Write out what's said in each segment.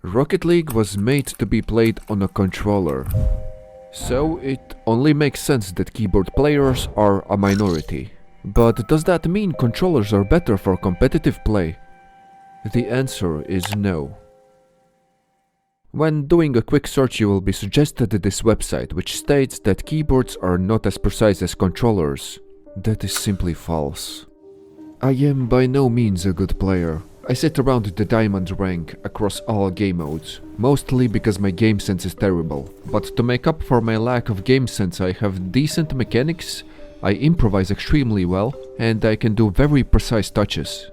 Rocket League was made to be played on a controller, so it only makes sense that keyboard players are a minority. But does that mean controllers are better for competitive play? The answer is no. When doing a quick search, you will be suggested this website, which states that keyboards are not as precise as controllers. That is simply false. I am by no means a good player. I sit around the diamond rank across all game modes, mostly because my game sense is terrible. But to make up for my lack of game sense, I have decent mechanics, I improvise extremely well, and I can do very precise touches.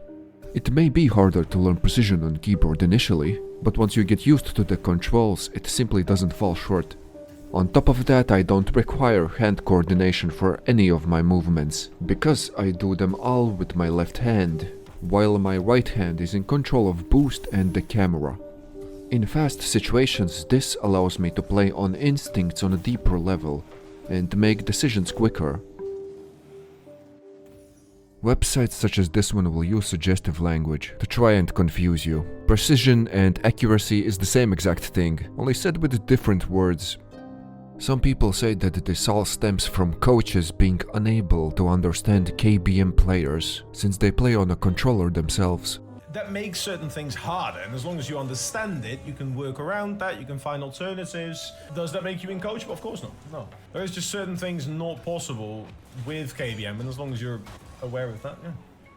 It may be harder to learn precision on keyboard initially, but once you get used to the controls, it simply doesn't fall short. On top of that, I don't require hand coordination for any of my movements, because I do them all with my left hand, while my right hand is in control of boost and the camera. In fast situations, this allows me to play on instincts on a deeper level, and make decisions quicker. Websites such as this one will use suggestive language to try and confuse you. Precision and accuracy is the same exact thing, only said with different words. Some people say that this all stems from coaches being unable to understand KBM players, since they play on a controller themselves. That makes certain things harder, and as long as you understand it, you can work around that, you can find alternatives. Does that make you incoachable? Of course not, no. There is just certain things not possible with KBM, and as long as you're aware of that, yeah.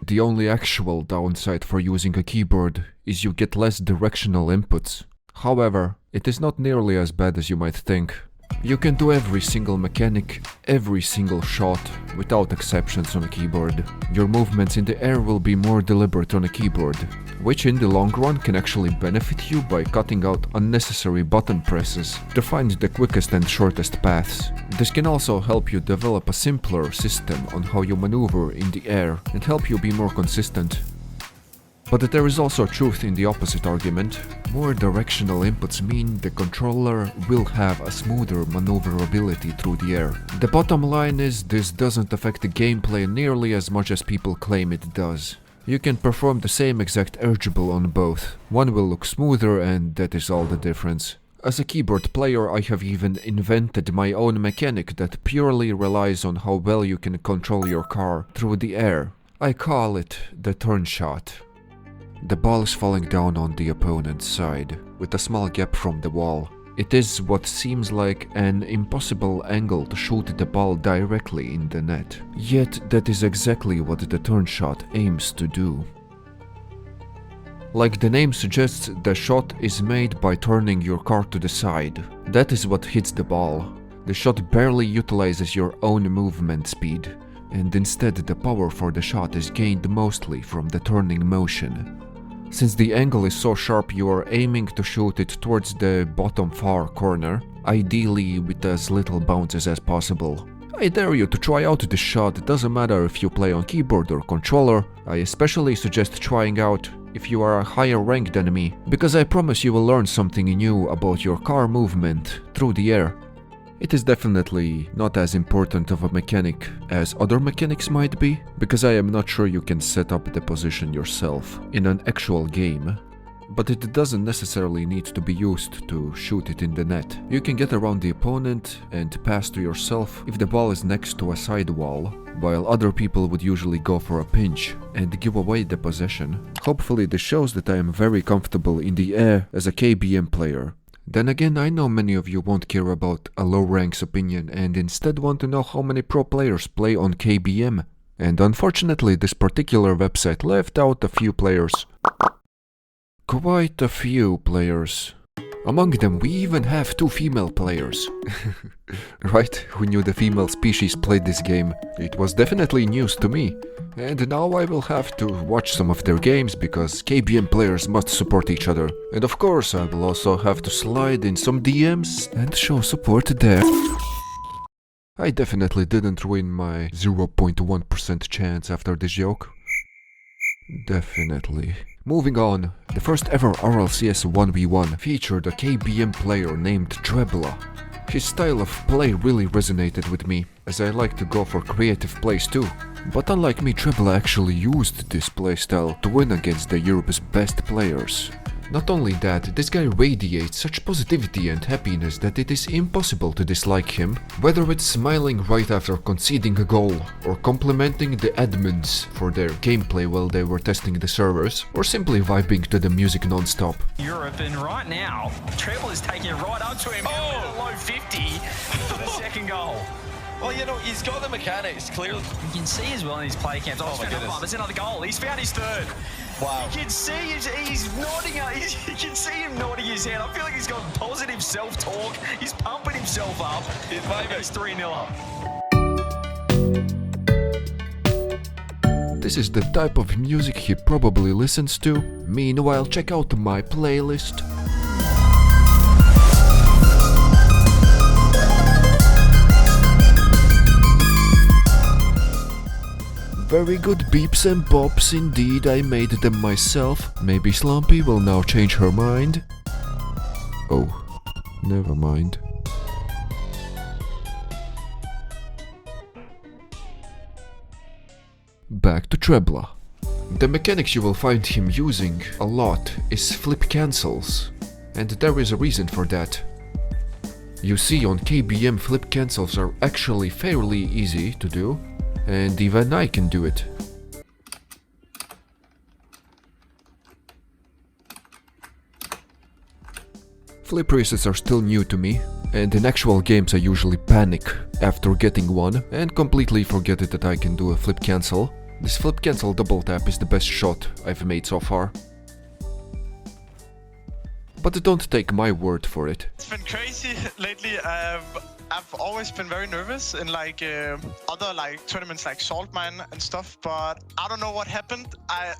The only actual downside for using a keyboard is you get less directional inputs. However, it is not nearly as bad as you might think. You can do every single mechanic, every single shot, without exceptions on a keyboard. Your movements in the air will be more deliberate on a keyboard, which in the long run can actually benefit you by cutting out unnecessary button presses to find the quickest and shortest paths. This can also help you develop a simpler system on how you maneuver in the air and help you be more consistent. But there is also truth in the opposite argument. More directional inputs mean the controller will have a smoother maneuverability through the air. The bottom line is this doesn't affect the gameplay nearly as much as people claim it does. You can perform the same exact urgeable on both. One will look smoother, and that is all the difference. As a keyboard player, I have even invented my own mechanic that purely relies on how well you can control your car through the air. I call it the turn shot. The ball is falling down on the opponent's side, with a small gap from the wall. It is what seems like an impossible angle to shoot the ball directly in the net. Yet that is exactly what the turn shot aims to do. Like the name suggests, the shot is made by turning your car to the side. That is what hits the ball. The shot barely utilizes your own movement speed, and instead the power for the shot is gained mostly from the turning motion. Since the angle is so sharp, you are aiming to shoot it towards the bottom far corner, ideally with as little bounces as possible. I dare you to try out this shot. It doesn't matter if you play on keyboard or controller. I especially suggest trying out if you are a higher rank than me, because I promise you will learn something new about your car movement through the air. It is definitely not as important of a mechanic as other mechanics might be, because I am not sure you can set up the position yourself in an actual game. But it doesn't necessarily need to be used to shoot it in the net. You can get around the opponent and pass to yourself if the ball is next to a side wall, while other people would usually go for a pinch and give away the possession. Hopefully this shows that I am very comfortable in the air as a KBM player. Then again, I know many of you won't care about a low rank's opinion and instead want to know how many pro players play on KBM. And unfortunately, this particular website left out a few players. Quite a few players. Among them, we even have 2 female players. Right? Who knew the female species played this game? It was definitely news to me. And now I will have to watch some of their games because KBM players must support each other. And of course, I will also have to slide in some DMs and show support there. I definitely didn't ruin my 0.1% chance after this joke. Definitely. Moving on, the first ever RLCS 1v1 featured a KBM player named Trebla. His style of play really resonated with me, as I like to go for creative plays too. But unlike me, Trebla actually used this playstyle to win against the Europe's best players. Not only that, this guy radiates such positivity and happiness that it is impossible to dislike him, whether it's smiling right after conceding a goal, or complimenting the admins for their gameplay while they were testing the servers, or simply vibing to the music non-stop. Europe, and right now, Treble is taking it right up to him. Oh, low 50 for the second goal. Well, you know, he's got the mechanics, clearly. You can see as well in his play camps. Oh my goodness. There's another goal. He's found his third. Wow. You can see he's nodding. You can see him nodding his head. I feel like he's got positive self-talk. He's pumping himself up. He's 3-0 up. This is the type of music he probably listens to. Meanwhile, check out my playlist. Very good beeps and bops indeed, I made them myself. Maybe Slumpy will now change her mind. Oh, never mind. Back to Trebla. The mechanics you will find him using a lot is flip cancels, and there is a reason for that. You see, on KBM flip cancels are actually fairly easy to do, and even I can do it. Flip resets are still new to me, and in actual games I usually panic after getting one and completely forget it that I can do a flip cancel. This flip cancel double tap is the best shot I've made so far. But don't take my word for it. It's been crazy lately. I've always been very nervous in like other like tournaments like Salt Mine and stuff, but I don't know what happened. I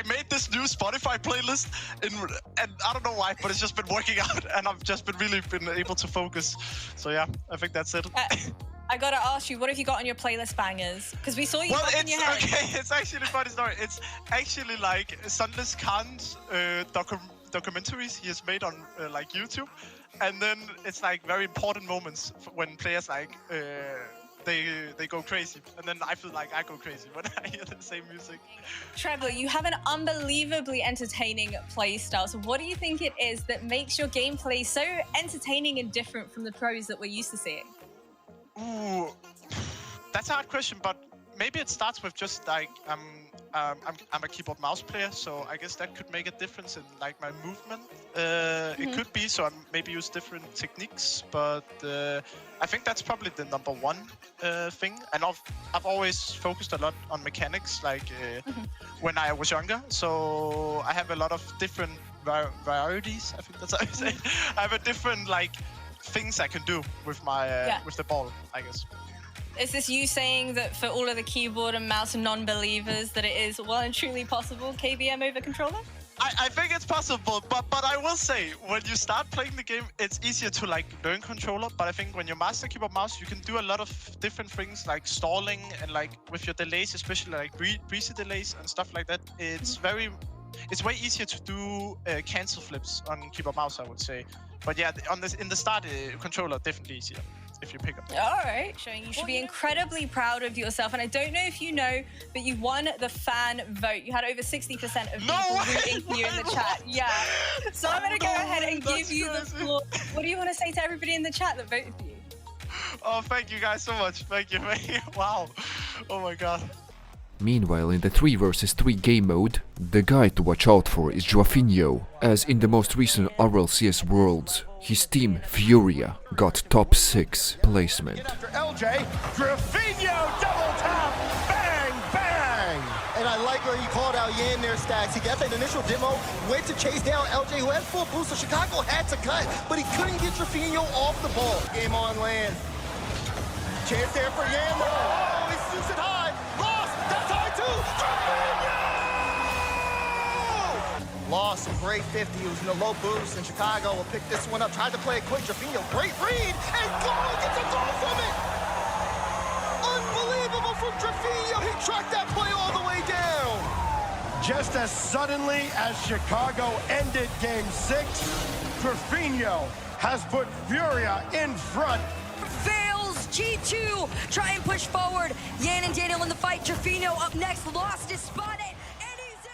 made this new Spotify playlist and I don't know why, but it's just been working out and I've just really been able to focus. So yeah, I think that's it. I gotta ask you, what have you got on your playlist bangers? Because we saw you in your head. Okay, it's actually a funny story. It's actually like Sunless Khan's documentaries he has made on like YouTube, and then it's like very important moments when players like they go crazy, and then I feel like I go crazy when I hear the same music. Trevor, you have an unbelievably entertaining play style. So what do you think it is that makes your gameplay so entertaining and different from the pros that we're used to seeing? Ooh, that's a hard question, but maybe it starts with just like I'm a keyboard mouse player, so I guess that could make a difference in like my movement. It could be, so I maybe use different techniques, but I think that's probably the number one thing. And I've always focused a lot on mechanics, like when I was younger. So I have a lot of different varieties. I think that's how I say. I have a different like things I can do with my with the ball, I guess. Is this you saying that for all of the keyboard and mouse non-believers that it is well and truly possible KBM over controller? I think it's possible, but I will say, when you start playing the game, it's easier to like learn controller. But I think when you master keyboard mouse, you can do a lot of different things like stalling and like with your delays, especially like breezy delays and stuff like that. It's way easier to do cancel flips on keyboard mouse, I would say. But yeah, in the start, controller definitely easier if you pick up. All right, showing you should be incredibly proud of yourself. And I don't know if you know, but you won the fan vote. You had over 60% of people rooting for you in the chat. Yeah. So I'm going to go ahead and give you the floor. What do you want to say to everybody in the chat that voted for you? Oh, thank you guys so much. Thank you. Wow. Oh my God. Meanwhile, in the 3 vs 3 game mode, the guy to watch out for is drufinho, as in the most recent RLCS Worlds, his team Furia got top 6 placement. After LJ, drufinho double tap, bang, bang! And I like where he called out Yan there, Stacks. He got that initial demo, went to chase down LJ, who had full boost, so Chicago had to cut, but he couldn't get drufinho off the ball. Game on land. Chance there for Yan. Oh, he shoots it high. Lost. That's high too. drufinho! Lost some great 50. It was in a low boost, and Chicago will pick this one up. Tried to play it quick. drufinho, great read, and goal, gets a goal from it. Unbelievable from drufinho. He tracked that play all the way down. Just as suddenly as Chicago ended Game 6, drufinho has put Furia in front. Fails G2, try and push forward. Yan and Daniel in the fight. drufinho up next, lost his spot, and he's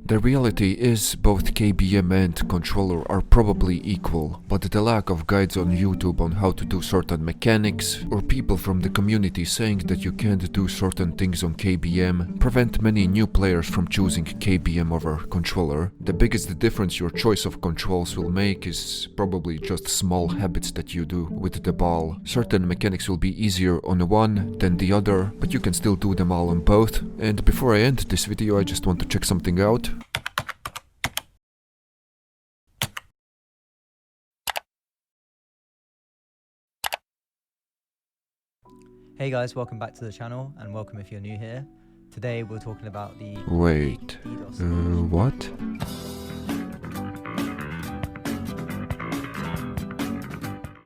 The reality is both KBM and controller are probably equal, but the lack of guides on YouTube on how to do certain mechanics, or people from the community saying that you can't do certain things on KBM, prevent many new players from choosing KBM over controller. The biggest difference your choice of controls will make is probably just small habits that you do with the ball. Certain mechanics will be easier on one than the other, but you can still do them all on both. And before I end this video, I just want to check something out. Hey guys, welcome back to the channel, and welcome if you're new here. Today we're talking about the... Wait, what?